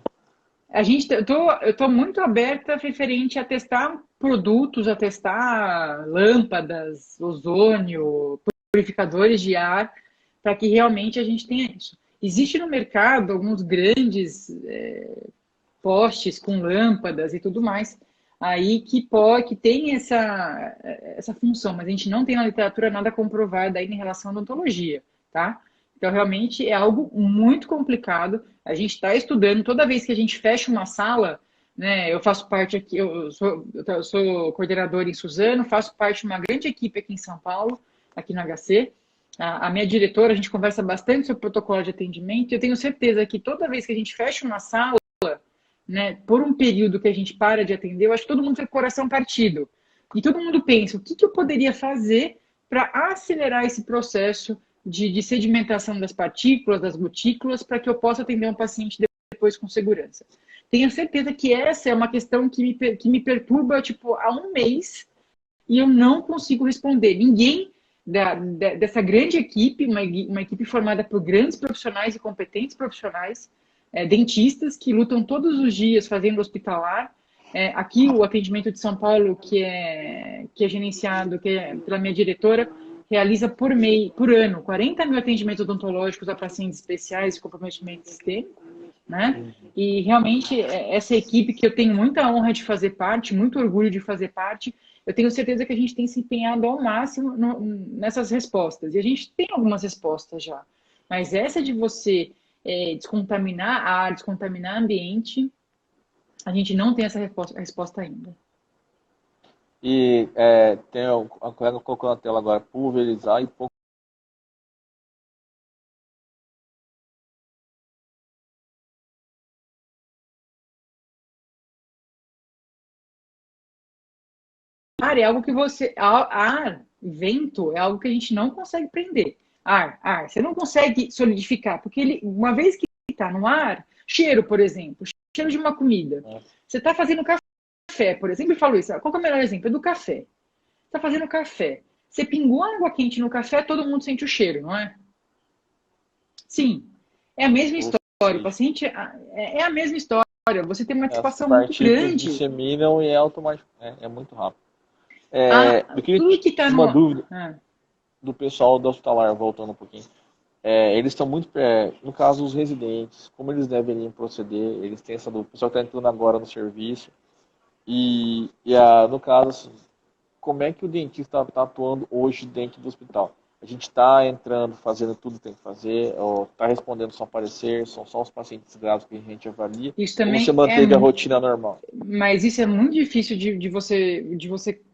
Eu tô muito aberta referente a testar produtos, a testar lâmpadas, ozônio, purificadores de ar, para que realmente a gente tenha isso. Existe no mercado alguns grandes postes com lâmpadas e tudo mais, aí que tem essa função, mas a gente não tem na literatura nada comprovado aí em relação à odontologia, tá? Então, realmente é algo muito complicado. A gente está estudando, toda vez que a gente fecha uma sala, né? Eu faço parte aqui, eu sou coordenador em Suzano, faço parte de uma grande equipe aqui em São Paulo, aqui no HC. A minha diretora, a gente conversa bastante sobre protocolo de atendimento, e eu tenho certeza que toda vez que a gente fecha uma sala, né, por um período que a gente para de atender, eu acho que todo mundo tem o coração partido. E todo mundo pensa, o que eu poderia fazer para acelerar esse processo de sedimentação das partículas, das gotículas, para que eu possa atender um paciente depois com segurança. Tenho certeza que essa é uma questão que me perturba, tipo, há um mês, e eu não consigo responder. Ninguém dessa grande equipe, uma equipe formada por grandes profissionais e competentes profissionais, dentistas que lutam todos os dias fazendo hospitalar. Aqui o atendimento de São Paulo, que é gerenciado pela minha diretora, realiza por ano 40 mil atendimentos odontológicos a pacientes especiais com comprometimento sistêmico, né? E realmente essa equipe que eu tenho muita honra de fazer parte, muito orgulho de fazer parte, eu tenho certeza que a gente tem se empenhado ao máximo nessas respostas. E a gente tem algumas respostas já. Mas essa de você descontaminar ar, descontaminar ambiente, a gente não tem essa resposta ainda. E tem a colega colocou na tela agora, pulverizar e pouco. Ar é algo que vento é algo que a gente não consegue prender. Ar, você não consegue solidificar, porque ele, uma vez que está no ar, cheiro, por exemplo, cheiro de uma comida. Você está fazendo café, por exemplo, eu falo isso. Qual é o melhor exemplo? É do café. Você está fazendo café. Você pingou água quente no café, todo mundo sente o cheiro, não é? Sim. É a mesma história. O paciente é a mesma história. Você tem uma dissipação muito grande. Disseminam e é automático. É muito rápido. Eu Tudo que está uma dúvida do pessoal do hospitalar, voltando um pouquinho. Eles estão muito, no caso, os residentes, como eles devem proceder, eles têm essa dúvida. O pessoal está entrando agora no serviço. No caso, como é que o dentista está atuando hoje dentro do hospital? A gente está entrando, fazendo tudo que tem que fazer, ou está respondendo só parecer, são só os pacientes graves que a gente avalia, isso também ou você manteve a rotina normal? Mas isso é muito difícil de você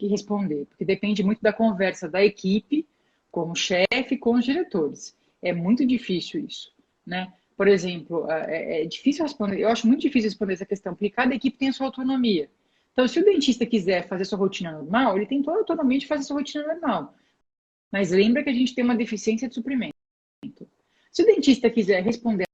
responder, porque depende muito da conversa da equipe com o chefe, com os diretores. É muito difícil isso, né? Por exemplo, é difícil responder, eu acho muito difícil responder essa questão, porque cada equipe tem a sua autonomia. Então, se o dentista quiser fazer sua rotina normal, ele tem toda a autonomia de fazer sua rotina normal. Mas lembra que a gente tem uma deficiência de suprimento. Se o dentista quiser responder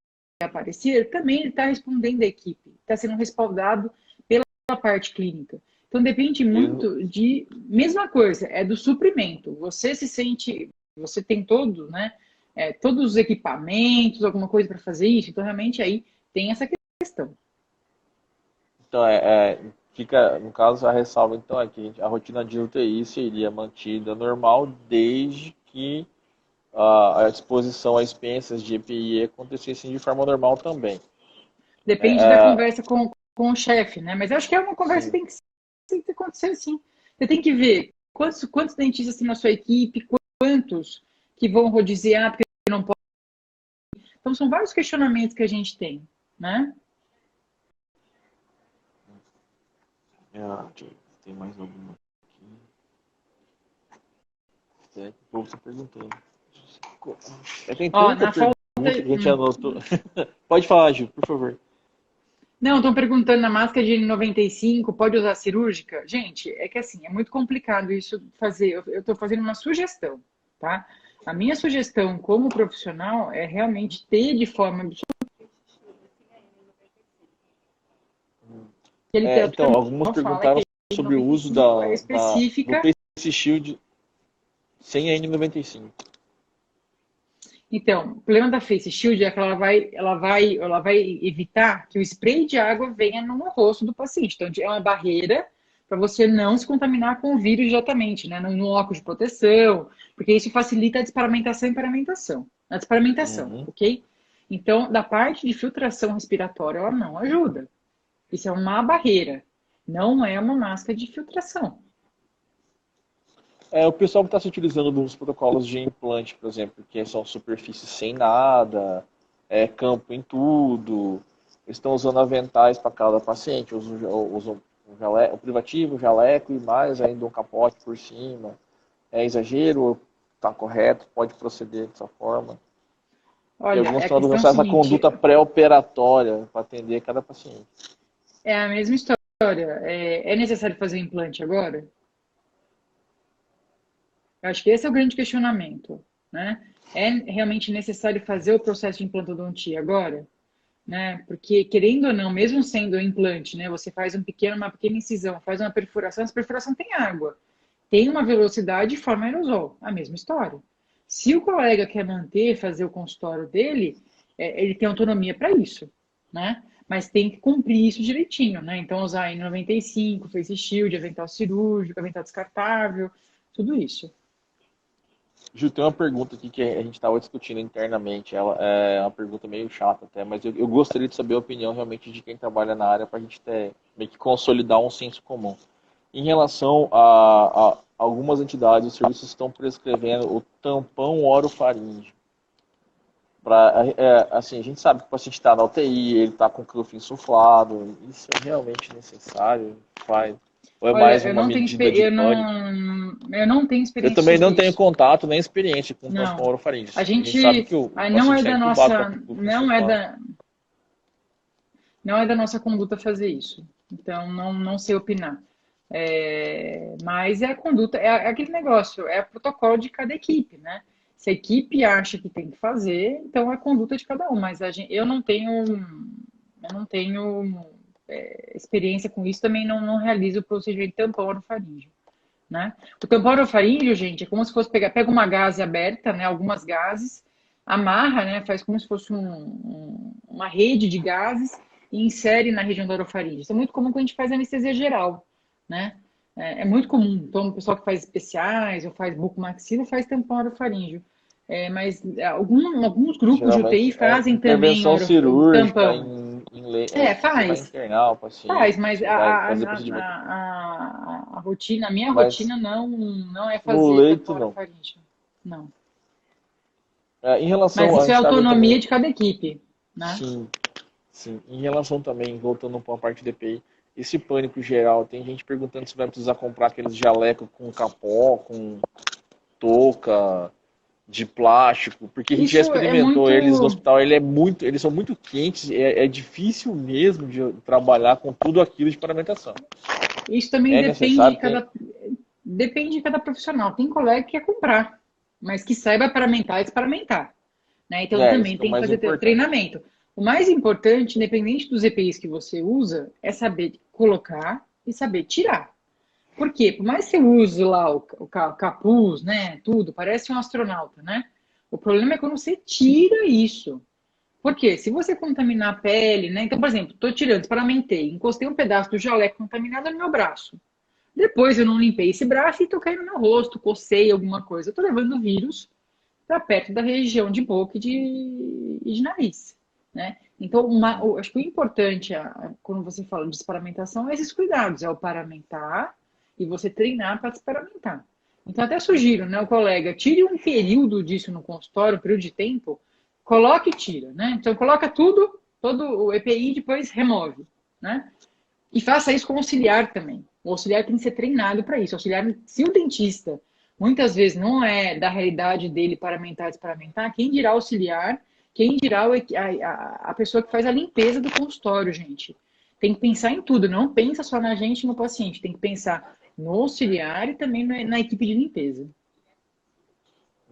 a aparecer, também ele está respondendo a equipe, está sendo respaldado pela parte clínica. Então depende muito de mesma coisa, é do suprimento. Você se sente, você tem todo, né? Todos os equipamentos, alguma coisa para fazer isso. Então realmente aí tem essa questão. Então fica, no caso, a ressalva então é que a rotina de UTI seria mantida normal desde que a exposição a expensas de EPI acontecesse de forma normal também. Depende da conversa com o chefe, né? Mas eu acho que é uma conversa que tem que acontecer sim. Você tem que ver quantos dentistas tem na sua equipe, quantos que vão rodiziar porque não pode. Então são vários questionamentos que a gente tem, né? Tem mais alguma aqui? O povo está perguntando. Tem tanta pergunta que a gente anotou. Pode falar, Gil, por favor. Não, estão perguntando na máscara de N95, pode usar cirúrgica? Gente, é que assim, é muito complicado isso fazer. Eu estou fazendo uma sugestão, tá? A minha sugestão como profissional é realmente ter de forma então, algumas perguntaram sobre o uso do Face Shield. Sem a N95. Então, o problema da Face Shield é que ela vai evitar que o spray de água venha no rosto do paciente. Então, é uma barreira para você não se contaminar com o vírus diretamente, né? No óculos de proteção, porque isso facilita a desparamentação e paramentação. A desparamentação, ok? Então, da parte de filtração respiratória, ela não ajuda. Isso é uma barreira, não é uma máscara de filtração. O pessoal que está se utilizando dos protocolos de implante, por exemplo, que são superfícies sem nada, campo em tudo, eles estão usando aventais para cada paciente, usam o privativo, o jaleco e mais ainda um capote por cima. É exagero ou está correto? Pode proceder dessa forma? Olha, e alguns a estão questão é usando a essa seguinte, conduta pré-operatória para atender cada paciente. é a mesma história. É necessário fazer implante agora? Eu acho que esse é o grande questionamento, né? É realmente necessário fazer o processo de implantodontia agora? Né? Porque, querendo ou não, mesmo sendo implante, né? Você faz uma pequena incisão, faz uma perfuração, essa perfuração tem água. Tem uma velocidade e forma aerosol. A mesma história. Se o colega quer manter, fazer o consultório dele, ele tem autonomia para isso, né? Mas tem que cumprir isso direitinho, né? Então, usar N95, Face Shield, avental cirúrgico, avental descartável, tudo isso. Ju, tem uma pergunta aqui que a gente estava discutindo internamente. Ela é uma pergunta meio chata até, mas eu gostaria de saber a opinião realmente de quem trabalha na área para a gente meio que consolidar um senso comum. Em relação a algumas entidades, os serviços estão prescrevendo o tampão orofaríngeo. Assim, a gente sabe que o paciente está na UTI, ele está com o cuff insuflado. Isso é realmente necessário? Ou é Olha, mais uma medida de pânico? eu não tenho Eu experiência também sobre não tenho isso. contato nem experiência com tampão Não. orofaríngeo. A A gente sabe gente que o não paciente é está da entubado com nossa, a cuff insuflado. não é da nossa conduta fazer isso. Então, não sei opinar. Mas é a conduta, é aquele negócio, é o protocolo de cada equipe, né? Se a equipe acha que tem que fazer, então é a conduta de cada um. Mas eu não tenho experiência com isso, também não realizo o procedimento de tampão orofaríngeo, né? O tampão orofaríngeo, gente, é como se fosse pega uma gaze aberta, né? Algumas gases, amarra, né? Faz como se fosse uma rede de gases e insere na região da orofaringe. Isso é muito comum quando a gente faz anestesia geral, né? É muito comum. Então, o pessoal que faz especiais ou faz bucomaxila faz tampão orofaríngeo. Mas alguns grupos de Geralmente UTI fazem também intervenção o cirúrgica tampão. se você vai Faz. internar o Faz, paciente, mas você vai fazer procedimento. a rotina, a minha Mas rotina não é no fazer leito, tampão não. orofaríngeo. Não. Em Mas relação, a isso é gente está vendo autonomia também, de cada equipe, né? sim, sim. Em relação também, voltando para a parte de EPI, esse pânico geral, tem gente perguntando se vai precisar comprar aqueles jaleco com capó, com touca, de plástico, porque a gente já Isso é experimentou muito. eles no hospital, eles são muito quentes, é difícil mesmo de trabalhar com tudo aquilo de paramentação. Isso também É depende necessário de ter. cada profissional. Tem colega que quer comprar, mas que saiba paramentar e desparamentar, né? Então Isso também que é o tem que mais fazer importante. treinamento. O mais importante, independente dos EPIs que você usa, é saber colocar e saber tirar. Por quê? Por mais que você use lá o capuz, né? Tudo, parece um astronauta, né? O problema é quando você tira isso. Por quê? Se você contaminar a pele, né? Então, por exemplo, estou tirando, paramentei, encostei um pedaço do jaleco contaminado no meu braço. Depois eu não limpei esse braço e toquei no meu rosto, cocei alguma coisa. Eu tô levando o vírus para perto da região de boca e de nariz, né? Então, acho que o importante, quando você fala de desparamentação, é esses cuidados. É o paramentar e você treinar para desparamentar. Então, até sugiro, né, o colega, tire um período disso no consultório, um período de tempo, coloque e tira, né? Então, coloca tudo, todo o EPI, depois remove, né? E faça isso com o auxiliar também. O auxiliar tem que ser treinado para isso. O auxiliar, se o dentista muitas vezes não é da realidade dele paramentar e desparamentar, quem dirá auxiliar, quem dirá a pessoa que faz a limpeza do consultório, gente. Tem que pensar em tudo, não pensa só na gente e no paciente, tem que pensar no auxiliar e também na equipe de limpeza.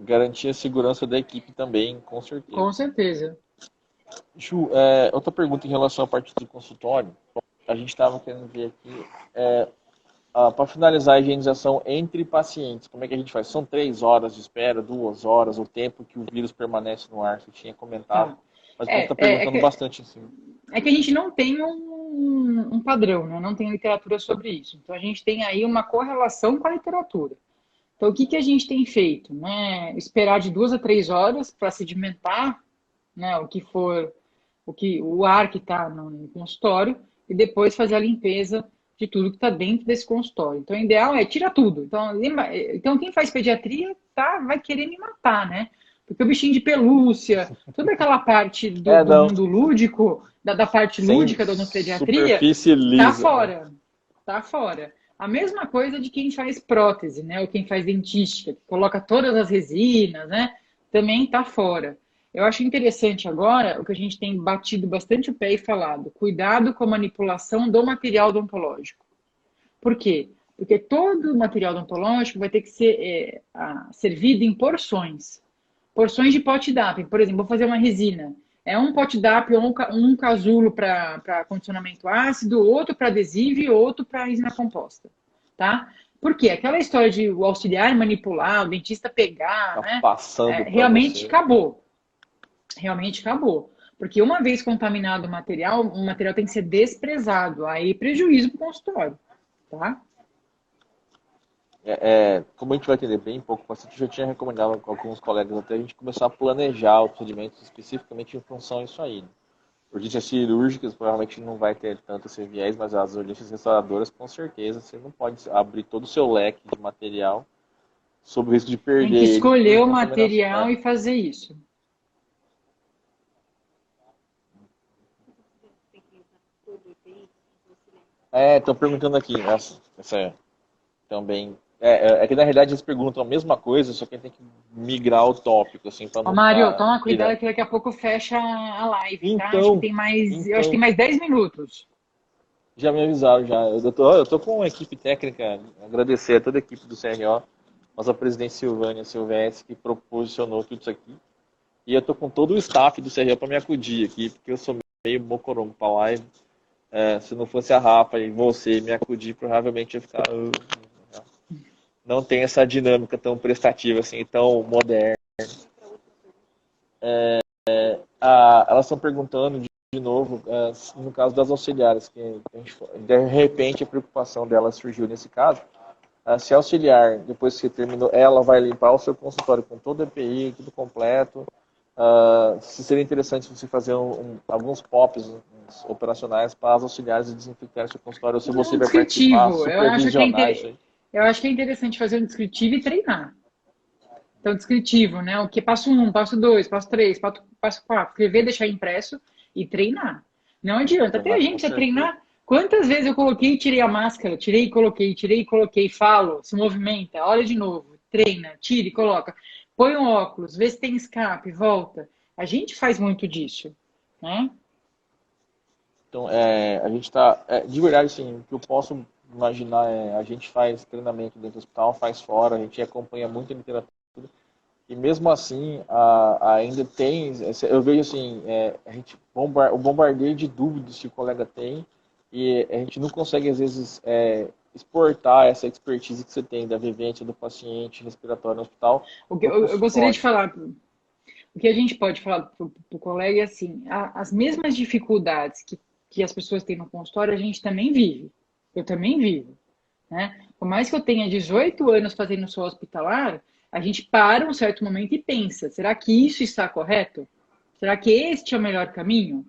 Garantir a segurança da equipe também, com certeza. Com certeza. Ju, outra pergunta em relação à parte do consultório. A gente estava querendo ver aqui Para finalizar a higienização entre pacientes, como é que a gente faz? São 3 horas de espera, 2 horas, o tempo que o vírus permanece no ar, você tinha comentado. Tá. Mas o povo está perguntando bastante em cima. É que a gente não tem um padrão, né? Não tem literatura sobre isso. Então, a gente tem aí uma correlação com a literatura. Então, o que, que a gente tem feito? Né? Esperar de 2 a 3 horas para sedimentar, né, o ar que está no consultório e depois fazer a limpeza de tudo que está dentro desse consultório. Então, o ideal é tirar tudo. Então quem faz pediatria vai querer me matar, né? Porque o bichinho de pelúcia, toda aquela parte do mundo lúdico, da parte lúdica da pediatria, está fora. Está fora. A mesma coisa de quem faz prótese, né? Ou quem faz dentística, que coloca todas as resinas, né? Também está fora. Eu acho interessante agora o que a gente tem batido bastante o pé e falado. Cuidado com a manipulação do material odontológico. Por quê? Porque todo o material odontológico vai ter que ser servido em porções. Porções de pot DAP. Por exemplo, vou fazer uma resina. É um pot DAP ou um casulo para condicionamento ácido, outro para adesivo e outro para resina composta. Tá? Por quê? Aquela história de o auxiliar manipular, o dentista pegar, né? Realmente acabou. Realmente acabou. Porque uma vez contaminado o material tem que ser desprezado. Aí prejuízo para o consultório. Tá? Como a gente vai atender bem pouco paciente, eu já tinha recomendado com alguns colegas até a gente começar a planejar os procedimentos especificamente em função disso aí. Né? Urgências cirúrgicas provavelmente não vai ter tanto esse viés, mas as urgências restauradoras com certeza você não pode abrir todo o seu leque de material sob o risco de perder. Tem que escolher o material e fazer isso. Estão perguntando aqui, essa também. É que na realidade eles perguntam a mesma coisa, só que tem que migrar o tópico, assim, para não. Mário, toma cuidado que daqui a pouco fecha a live, então, tá? Acho que tem mais, eu acho que tem mais 10 minutos. Já me avisaram, já. Eu tô com uma equipe técnica, agradecer a toda a equipe do CRO, nossa presidente Silvânia Silvestre, que proporcionou tudo isso aqui. E eu tô com todo o staff do CRO para me acudir aqui, porque eu sou meio mocorongo para live. Se não fosse a Rafa e você me acudir, provavelmente ia ficar... Não tem essa dinâmica tão prestativa, assim, tão moderna. Elas estão perguntando de novo, no caso das auxiliares, que de repente a preocupação delas surgiu nesse caso. Se a auxiliar, depois que terminou, ela vai limpar o seu consultório com todo o EPI, tudo completo. Se seria interessante você fazer alguns POPs operacionais para as auxiliares desinfectar o seu consultório, ou se você vai participar, supervisionar isso aí. Eu acho que é interessante fazer um descritivo e treinar. Então, descritivo, né? O que passo 1, passo 2, passo 3, passo 4. Escrever, deixar impresso e treinar. Não adianta. Até a gente a treinar. Quantas vezes eu coloquei e tirei a máscara? Tirei e coloquei. Falo, se movimenta, olha de novo. Treina, tira e coloca. Põe um óculos, vê se tem escape, volta. A gente faz muito disso, né? Então, a gente está... de verdade, assim, o que eu posso imaginar a gente faz treinamento dentro do hospital, faz fora, a gente acompanha muito a literatura, e mesmo assim ainda tem, eu vejo assim, o bombardeio de dúvidas que o colega tem, e a gente não consegue às vezes exportar essa expertise que você tem da vivência do paciente respiratório no hospital. Eu gostaria de falar, o que a gente pode falar para o colega é assim, as mesmas dificuldades que as pessoas têm no consultório, a gente também vive. Eu também vivo, né? Por mais que eu tenha 18 anos fazendo só hospitalar, a gente para um certo momento e pensa, será que isso está correto? Será que este é o melhor caminho?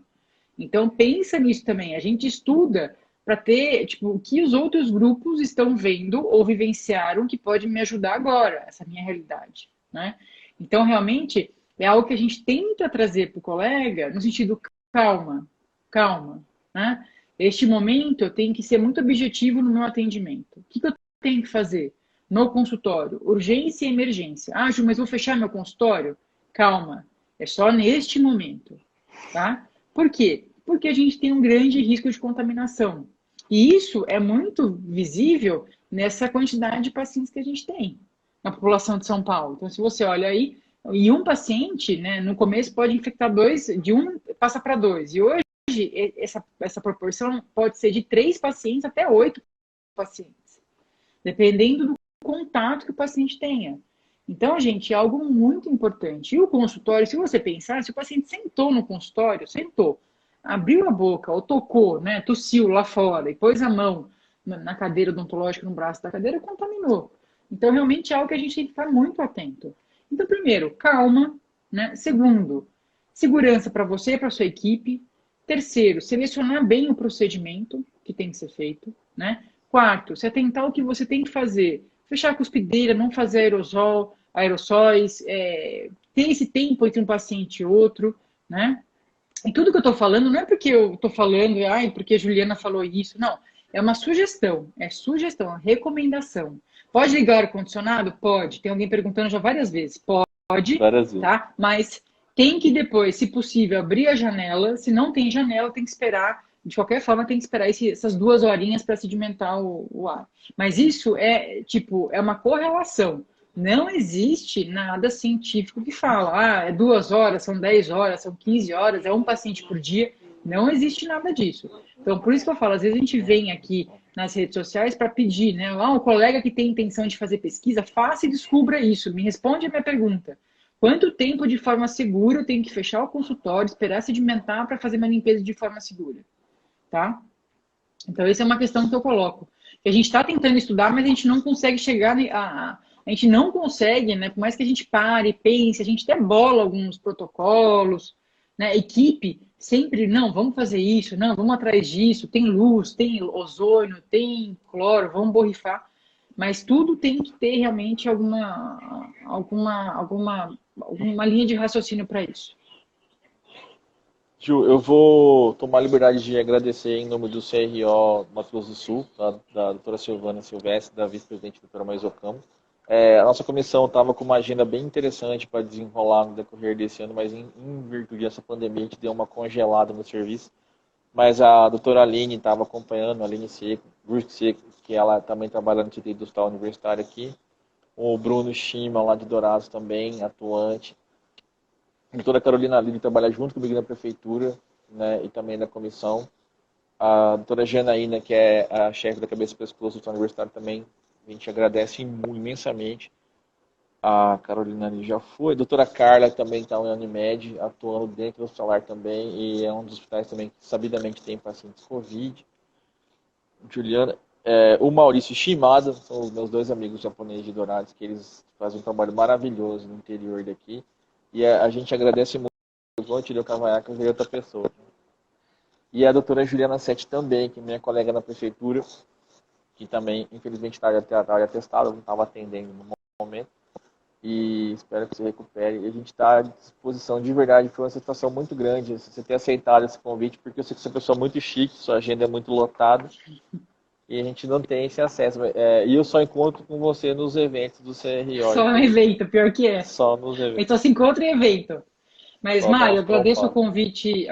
Então, pensa nisso também. A gente estuda para ter, tipo, o que os outros grupos estão vendo ou vivenciaram que pode me ajudar agora, essa minha realidade, né? Então, realmente, é algo que a gente tenta trazer para o colega no sentido calma, né? Este momento eu tenho que ser muito objetivo no meu atendimento. O que eu tenho que fazer no consultório? Urgência e emergência. Ju, mas vou fechar meu consultório? Calma, é só neste momento, tá? Por quê? Porque a gente tem um grande risco de contaminação. E isso é muito visível nessa quantidade de pacientes que a gente tem na população de São Paulo. Então, se você olha aí, e um paciente, né, no começo pode infectar 2, de 1 passa para 2. E hoje, essa proporção pode ser de 3 pacientes até 8 pacientes. dependendo do contato que o paciente tenha. Então, gente, é algo muito importante. E o consultório, se você pensar, se o paciente sentou no consultório, sentou, abriu a boca, ou tocou, né, tossiu lá fora e pôs a mão na cadeira odontológica, no braço da cadeira, contaminou. Então, realmente é algo que a gente tem que ficar muito atento. Então, primeiro, calma, né? Segundo, segurança para você e para sua equipe. Terceiro, selecionar bem o procedimento que tem que ser feito, né? Quarto, se atentar ao que você tem que fazer. Fechar a cuspideira, não fazer aerossóis, ter esse tempo entre um paciente e outro, né? E tudo que eu estou falando não é porque eu estou falando, porque a Juliana falou isso, não. É uma sugestão, é recomendação. Pode ligar o ar-condicionado? Pode. Tem alguém perguntando já várias vezes. Pode, Várias vezes. tá? Mas tem que depois, se possível, abrir a janela. Se não tem janela, tem que esperar. De qualquer forma, tem que esperar essas 2 horinhas para sedimentar o ar. Mas isso é uma correlação. Não existe nada científico que fala, é 2 horas, são 10 horas, são 15 horas, é um paciente por dia. Não existe nada disso. Então, por isso que eu falo, às vezes a gente vem aqui nas redes sociais para pedir, né? Um colega que tem intenção de fazer pesquisa, faça e descubra isso. Me responde a minha pergunta. Quanto tempo de forma segura eu tenho que fechar o consultório, esperar sedimentar para fazer minha limpeza de forma segura? Tá? Então, essa é uma questão que eu coloco. Que a gente está tentando estudar, mas a gente não consegue chegar a gente não consegue, né? Por mais que a gente pare, pense, a gente até bola alguns protocolos, né? Equipe sempre, não, vamos fazer isso, não, vamos atrás disso, tem luz, tem ozônio, tem cloro, vamos borrifar. Mas tudo tem que ter realmente alguma linha de raciocínio para isso. Ju, eu vou tomar a liberdade de agradecer em nome do CRO Mato Grosso do Sul, da doutora Silvana Silvestre, da vice-presidente doutora Maisocamo. A nossa comissão estava com uma agenda bem interessante para desenrolar no decorrer desse ano, mas em virtude dessa pandemia a gente deu uma congelada no serviço. Mas a doutora Aline estava acompanhando, a Aline Seco, que ela também trabalha no TT do Hospital Universitário aqui. O Bruno Schima, lá de Dourados, também atuante. A doutora Carolina Lili trabalha junto comigo na prefeitura, né, e também na comissão. A doutora Janaína, que é a chefe da cabeça e pescoço do Hospital Universitário, também a gente agradece imensamente. A Carolina Lili já foi. A doutora Carla também está na Unimed, atuando dentro do hospitalar também, e é um dos hospitais também que sabidamente tem pacientes Covid. Juliana, o Maurício Shimada, são os meus 2 amigos japoneses de Dourados, que eles fazem um trabalho maravilhoso no interior daqui. E a gente agradece muito o Tílio Cavanhaque e outra pessoa. E a doutora Juliana Sete também, que é minha colega na prefeitura, que também, infelizmente, está atestada, não estava atendendo no momento. E espero que se recupere. E a gente está à disposição, de verdade, foi uma satisfação muito grande você ter aceitado esse convite, porque eu sei que você é uma pessoa muito chique, sua agenda é muito lotada. E a gente não tem esse acesso. E eu só encontro com você nos eventos do CRO. Só no evento, pior que é. Só nos eventos. Então se encontra em evento. Mas, Só Mário, agradeço o convite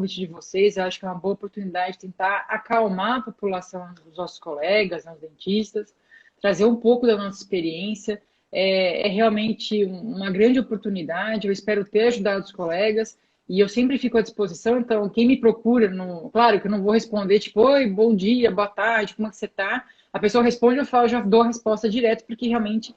de vocês. Eu acho que é uma boa oportunidade de tentar acalmar a população dos nossos colegas, os dentistas, trazer um pouco da nossa experiência. É realmente uma grande oportunidade. Eu espero ter ajudado os colegas. E eu sempre fico à disposição, então quem me procura, claro que eu não vou responder, tipo, oi, bom dia, boa tarde, como é que você tá? A pessoa responde, eu já dou a resposta direto, porque realmente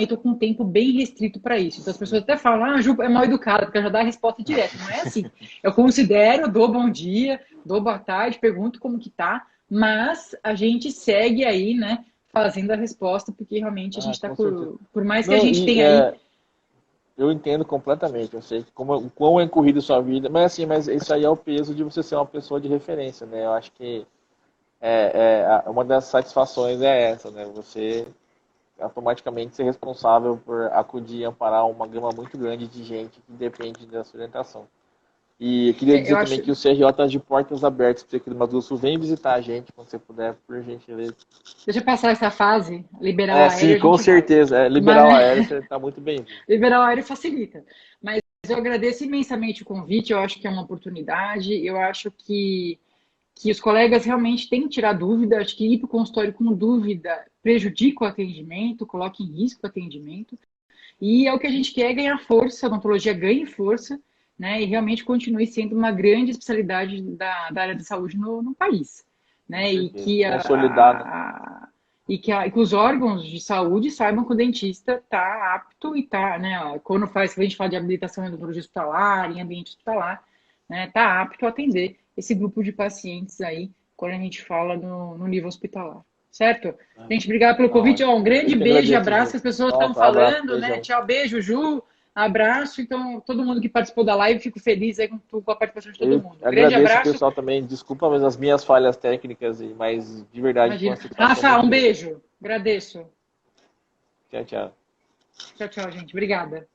tô com um tempo bem restrito para isso. Então as pessoas até falam, Ju é mal educada, porque já dá a resposta direta. Não é assim. Eu considero, dou bom dia, dou boa tarde, pergunto como que tá, mas a gente segue aí, né, fazendo a resposta, porque realmente a gente está por mais que a gente tenha aí. Eu entendo completamente, eu sei o quão é corrida a sua vida, mas isso aí é o peso de você ser uma pessoa de referência, né? Eu acho que uma das satisfações é essa, né? Você automaticamente ser responsável por acudir e amparar uma gama muito grande de gente que depende da sua orientação. E eu queria dizer também que o CRO está de portas abertas para você aqui do Mato Grosso do Sul. Vem visitar a gente quando você puder, por gentileza. Deixa eu passar essa fase, liberar o aéreo. Sim, com certeza. Liberar o aéreo, você está muito bem. Liberar o aéreo facilita. Mas eu agradeço imensamente o convite, eu acho que é uma oportunidade, eu acho que os colegas realmente têm que tirar dúvida, acho que ir para o consultório com dúvida prejudica o atendimento, coloca em risco o atendimento, e é o que a gente quer, ganhar força, a odontologia ganhe força, né, e realmente continue sendo uma grande especialidade da área de saúde no país. Né, e que e que os órgãos de saúde saibam que o dentista está apto e está, né, quando a gente fala de habilitação em odontologia hospitalar, em ambiente hospitalar, né, está apto a atender esse grupo de pacientes aí, quando a gente fala no nível hospitalar. Certo? Gente, obrigado pelo convite. Ó, um grande beijo e abraço que as pessoas estão falando, né? Tchau, beijo, Ju. Abraço. Então, todo mundo que participou da live, fico feliz aí com a participação de todo mundo. Grande abraço. Pessoal também, desculpa mas as minhas falhas técnicas, mas de verdade. Rafa, um beijo. Agradeço. Tchau, tchau. Tchau, tchau, gente. Obrigada.